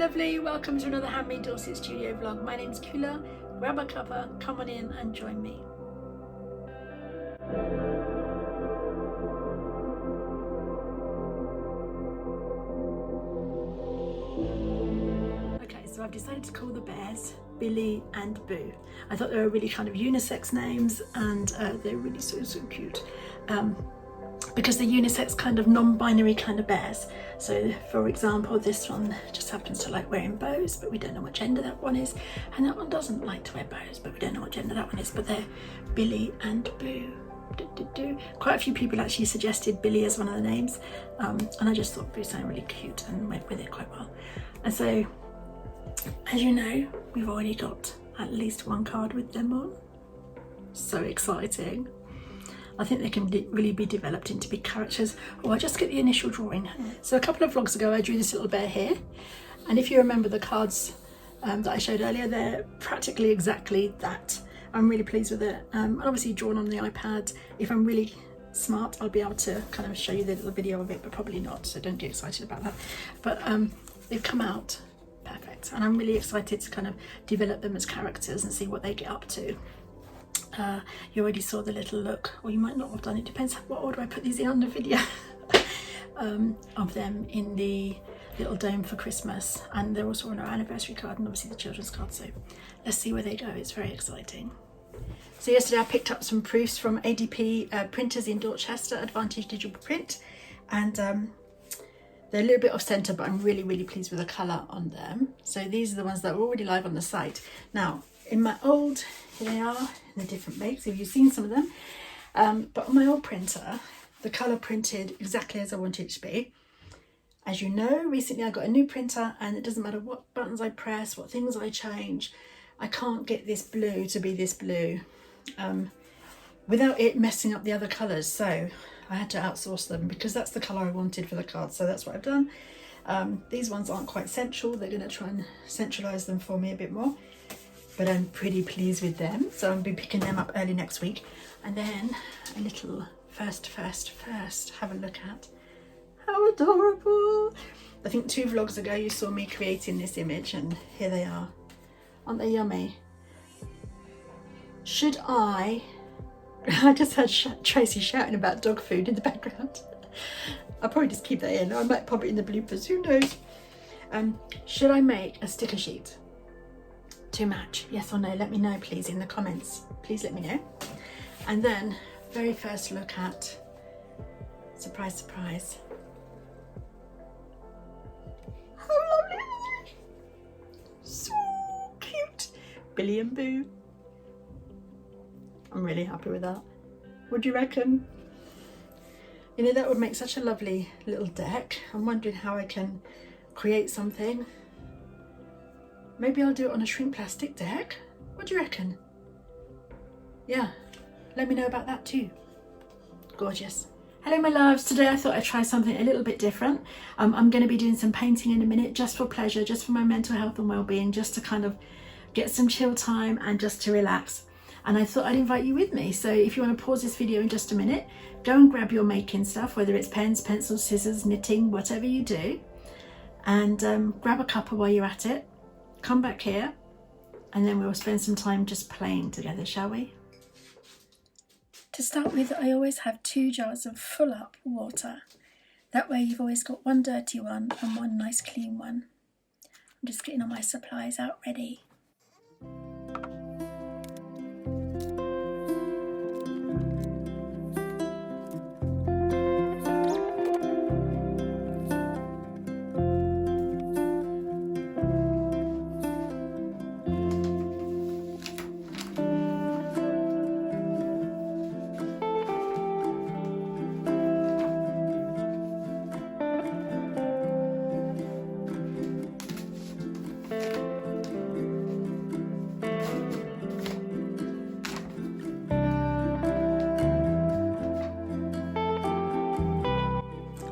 lovely, welcome to another Handmade Dorset Studio vlog. My name's Kuhla. Grab a cuppa, come on in and join me. Okay, so I've decided to call the bears Billy and Boo. I thought they were really kind of unisex names, and they're really so cute. Because they're unisex, kind of non-binary kind of bears. So for example, this one just happens to like wearing bows, but we don't know what gender that one is, and that one doesn't like to wear bows, but we don't know what gender that one is. But they're Billy and Boo. Quite a few people actually suggested Billy as one of the names, and I just thought Boo sounded really cute and went with it quite well. And so, as you know, we've already got at least one card with them on. So exciting. I think they can really be developed into big characters. Oh, I just get the initial drawing. So a couple of vlogs ago I drew this little bear here, and if you remember the cards that I showed earlier, they're practically exactly that. I'm really pleased with it. Obviously drawn on the iPad. If I'm really smart, I'll be able to kind of show you the little video of it, but probably not, so don't get excited about that. But they've come out perfect, and I'm really excited to kind of develop them as characters and see what they get up to. You already saw the little look, or you might not have done, it depends what order I put these in on the video, of them in the little dome for Christmas, and they're also on our anniversary card and obviously the children's card, so let's see where they go. It's very exciting. So yesterday I picked up some proofs from ADP printers in Dorchester, Advantage Digital Print, and they're a little bit off centre, but I'm really pleased with the colour on them. So these are the ones that are already live on the site. Now in my old, here they are in the different makes, if you've seen some of them, but on my old printer the colour printed exactly as I wanted it to be. As you know, recently I got a new printer, and it doesn't matter what buttons I press, what things I change, I can't get this blue to be this blue without it messing up the other colours. So I had to outsource them because that's the colour I wanted for the card, so that's what I've done. These ones aren't quite central, they're going to try and centralise them for me a bit more, but I'm pretty pleased with them, so I'll be picking them up early next week. And then a little first have a look at. How adorable! I think 2 vlogs ago you saw me creating this image, and here they are. Aren't they yummy? Should I just heard Tracy shouting about dog food in the background. I'll probably just keep that in. I might pop it in the bloopers, who knows. Should I make a sticker sheet to match? Yes or no? Let me know please in the comments. Please let me know. And then very first look at, surprise, how lovely! So cute! Billy and Boo. I'm really happy with that. What do you reckon? You know, that would make such a lovely little deck. I'm wondering how I can create something. Maybe I'll do it on a shrink plastic deck. What do you reckon? Yeah, let me know about that too. Gorgeous. Hello my loves, today I thought I'd try something a little bit different. I'm going to be doing some painting in a minute, just for pleasure, just for my mental health and well-being, just to kind of get some chill time and just to relax. And I thought I'd invite you with me. So if you want to pause this video in just a minute, go and grab your making stuff, whether it's pens, pencils, scissors, knitting, whatever you do, and grab a cuppa while you're at it. Come back here, and then we'll spend some time just playing together, shall we? To start with, I always have 2 jars of full up water. That way you've always got one dirty one and one nice clean one. I'm just getting all my supplies out ready.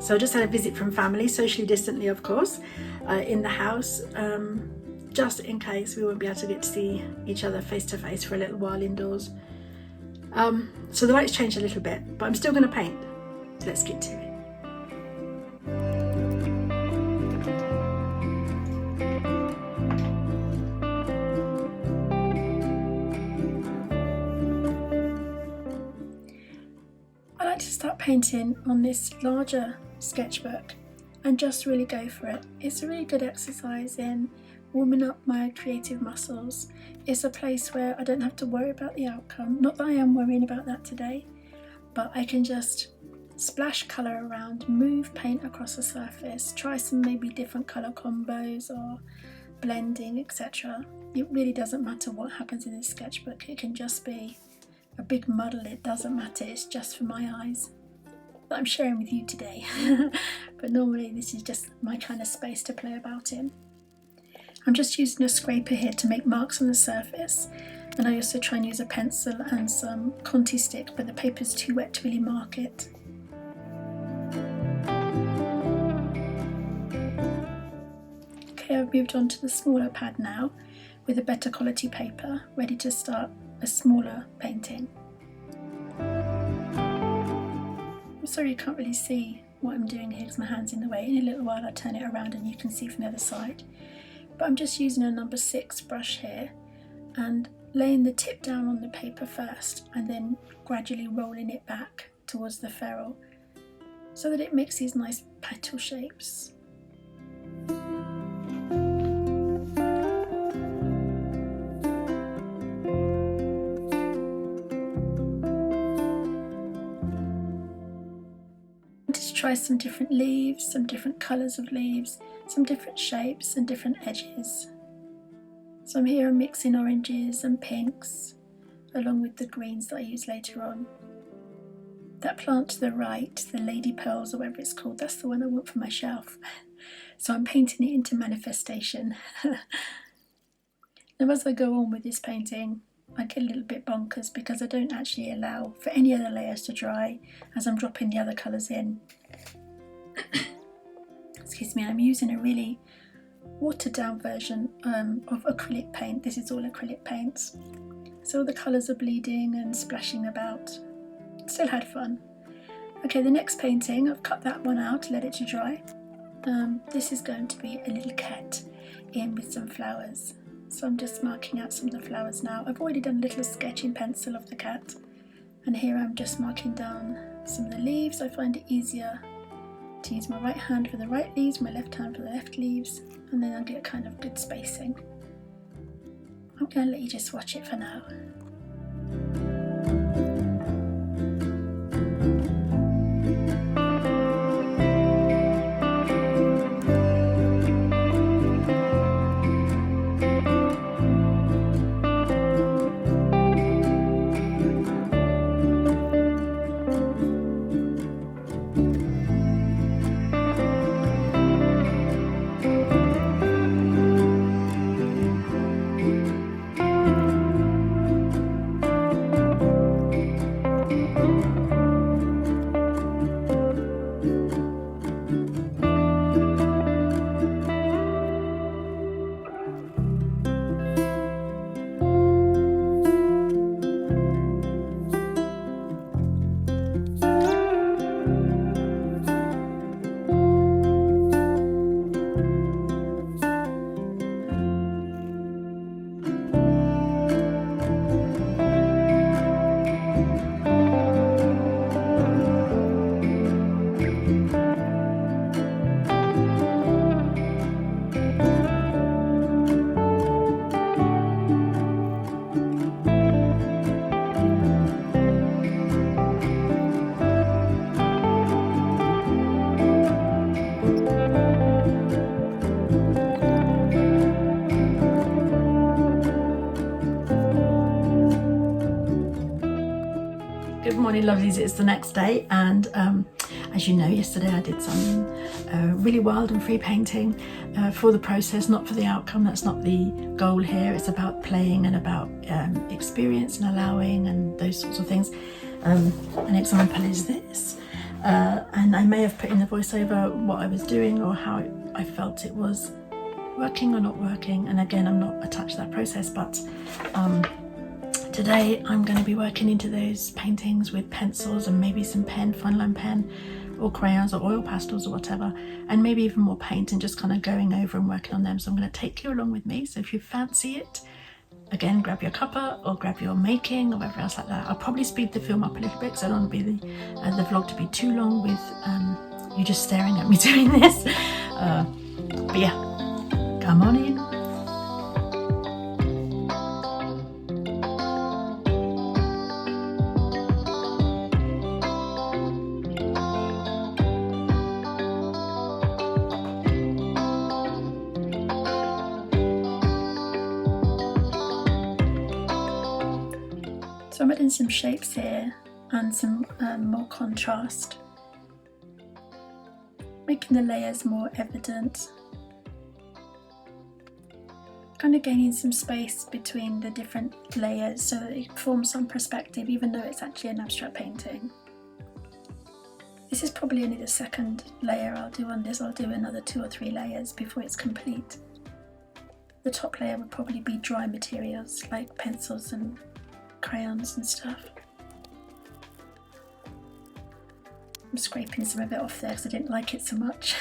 So I just had a visit from family, socially distantly of course, in the house, just in case we won't be able to get to see each other face to face for a little while indoors. So the light's changed a little bit, but I'm still going to paint. Let's get to it. painting on this larger sketchbook and just really go for it. It's a really good exercise in warming up my creative muscles. It's a place where I don't have to worry about the outcome. Not that I am worrying about that today, but I can just splash colour around, move paint across the surface, try some maybe different colour combos or blending, etc. It really doesn't matter what happens in this sketchbook. It can just be a big muddle. It doesn't matter. It's just for my eyes that I'm sharing with you today. But normally this is just my kind of space to play about in. I'm just using a scraper here to make marks on the surface, and I also try and use a pencil and some Conti stick, but the paper's too wet to really mark it. Okay, I've moved on to the smaller pad now with a better quality paper, ready to start a smaller painting. I'm sorry you can't really see what I'm doing here because my hand's in the way. In a little while I'll turn it around and you can see from the other side. But I'm just using a number 6 brush here and laying the tip down on the paper first and then gradually rolling it back towards the ferrule so that it makes these nice petal shapes. Try some different leaves, some different colours of leaves, some different shapes and different edges. So I'm mixing oranges and pinks along with the greens that I use later on. That plant to the right, the lady pearls or whatever it's called, that's the one I want for my shelf. So I'm painting it into manifestation. Now as I go on with this painting, I get a little bit bonkers because I don't actually allow for any other layers to dry as I'm dropping the other colours in. Excuse me, I'm using a really watered down version of acrylic paint. This is all acrylic paints. So all the colours are bleeding and splashing about. Still had fun. Okay, the next painting, I've cut that one out, let it to dry. This is going to be a little cat in with some flowers. So I'm just marking out some of the flowers now. I've already done a little sketch in pencil of the cat. And here I'm just marking down some of the leaves. I find it easier to use my right hand for the right leaves, my left hand for the left leaves, and then I'll get kind of good spacing. I'm going to let you just watch it for now. Good morning lovelies, it's the next day and as you know, yesterday I did some really wild and free painting for the process, not for the outcome. That's not the goal here. It's about playing and about experience and allowing and those sorts of things. An example is this, and I may have put in the voiceover what I was doing or how I felt it was working or not working, and again I'm not attached to that process, but today I'm going to be working into those paintings with pencils and maybe some pen, fine line pen or crayons or oil pastels or whatever, and maybe even more paint, and just kind of going over and working on them. So I'm going to take you along with me, so if you fancy it, again, grab your cuppa or grab your making or whatever else like that. I'll probably speed the film up a little bit because I don't want to be the vlog to be too long with you just staring at me doing this. But yeah, come on in. So I'm adding some shapes here and some more contrast, making the layers more evident, kind of gaining some space between the different layers so that it forms some perspective even though it's actually an abstract painting. This is probably only the second layer I'll do on this. I'll do another 2 or 3 layers before it's complete. The top layer would probably be dry materials like pencils and crayons and stuff. I'm scraping some of it off there because I didn't like it so much.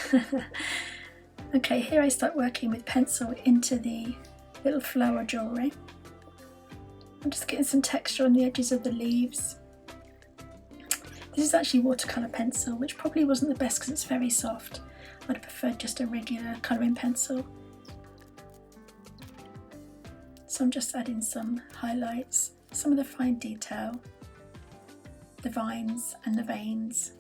Okay, here I start working with pencil into the little flower jewellery. I'm just getting some texture on the edges of the leaves. This is actually watercolour pencil, which probably wasn't the best because it's very soft. I'd have preferred just a regular colouring pencil. So I'm just adding some highlights, some of the fine detail, the vines and the veins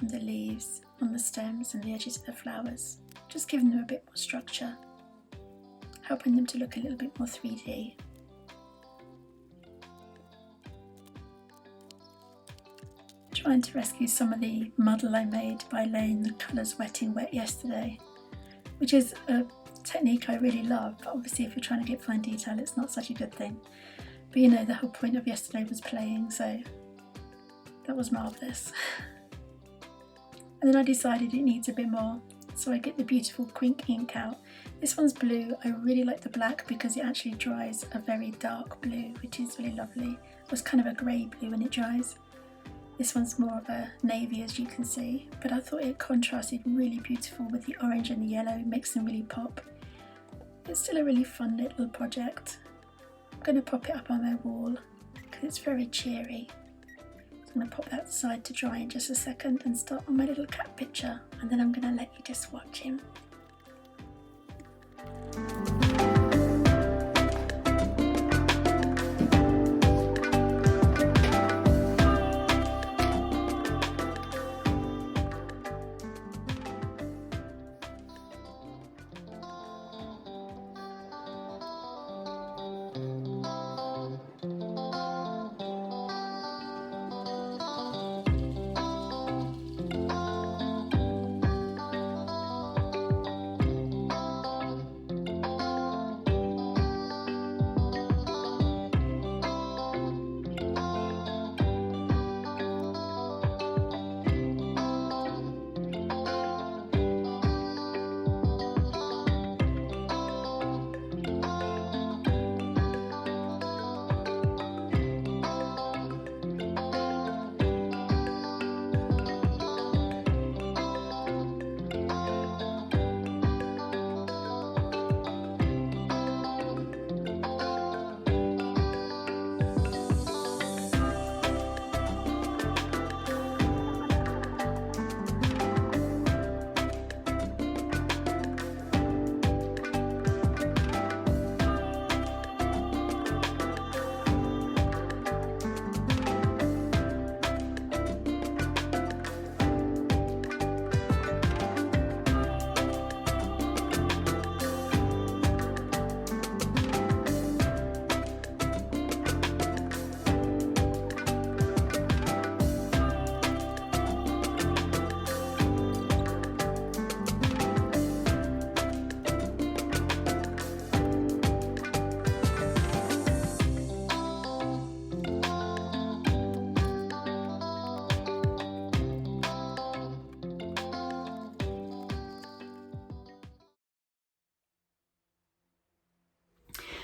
on the leaves, on the stems and the edges of the flowers, just giving them a bit more structure, helping them to look a little bit more 3D. Trying to rescue some of the muddle I made by laying the colours wet in wet yesterday, which is a technique I really love, but obviously if you're trying to get fine detail it's not such a good thing. But you know, the whole point of yesterday was playing, so that was marvellous. And then I decided it needs a bit more, so I get the beautiful Quink ink out. This one's blue. I really like the black because it actually dries a very dark blue, which is really lovely. It was kind of a grey blue when it dries. This one's more of a navy, as you can see, but I thought it contrasted really beautiful with the orange and the yellow. It makes them really pop. It's still a really fun little project. I'm going to pop it up on my wall because it's very cheery. So I'm going to pop that aside to dry in just a second and start on my little cat picture, and then I'm going to let you just watch him.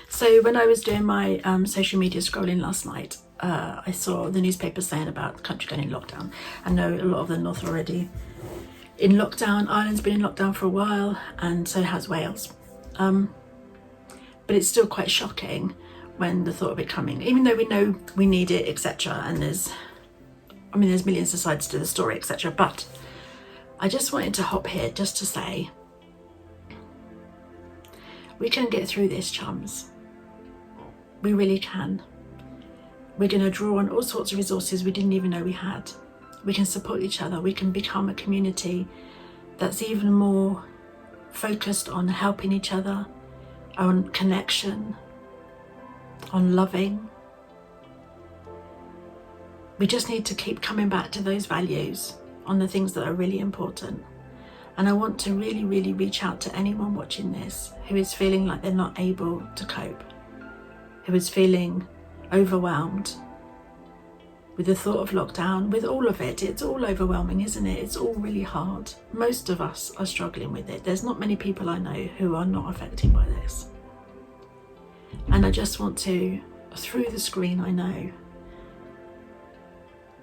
So when I was doing my social media scrolling last night, I saw the newspaper saying about the country going in lockdown. I know a lot of the north already in lockdown. Ireland's been in lockdown for a while, and so has Wales. But it's still quite shocking when the thought of it coming, even though we know we need it, etc. And there's millions of sides to the story, etc. But I just wanted to hop here just to say, we can get through this, chums. We really can. We're going to draw on all sorts of resources we didn't even know we had. We can support each other. We can become a community that's even more focused on helping each other, on connection, on loving. We just need to keep coming back to those values, on the things that are really important. And I want to really, really reach out to anyone watching this who is feeling like they're not able to cope, who is feeling overwhelmed with the thought of lockdown, with all of it. It's all overwhelming, isn't it? It's all really hard. Most of us are struggling with it. There's not many people I know who are not affected by this. And I just want to, through the screen, I know,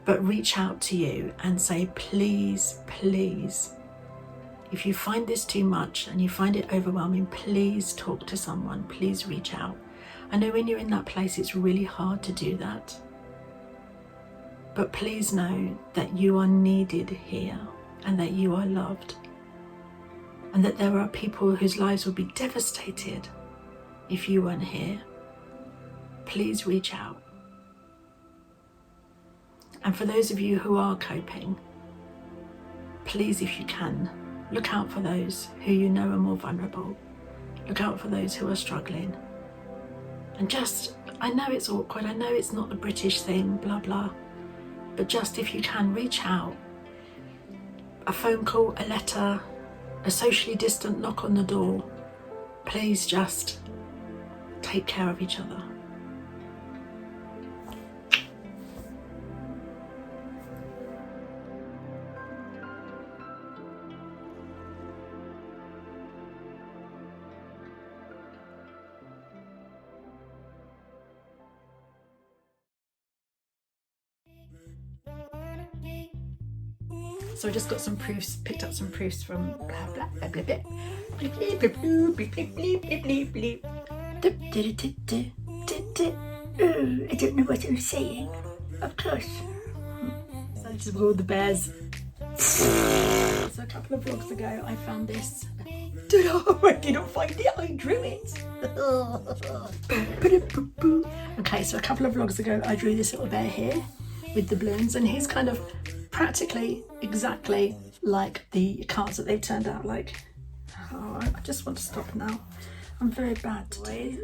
but reach out to you and say, please, please, if you find this too much and you find it overwhelming, please talk to someone, please reach out. I know when you're in that place, it's really hard to do that. But please know that you are needed here and that you are loved. And that there are people whose lives will be devastated if you weren't here. Please reach out. And for those of you who are coping, please, if you can, look out for those who you know are more vulnerable. Look out for those who are struggling. And just, I know it's awkward, I know it's not the British thing, blah, blah, but just if you can, reach out. A phone call, a letter, a socially distant knock on the door. Please just take care of each other. So I just got some proofs, picked up some proofs from blah blah blah blah blah. I don't know what I'm saying. Of course. So I just rolled the bears. So a couple of vlogs ago I found this. I didn't find it, I drew it. Okay, so a couple of vlogs ago I drew this little bear here with the balloons, and he's kind of practically exactly like the cards that they've turned out like. Oh, I just want to stop now. I'm very bad today.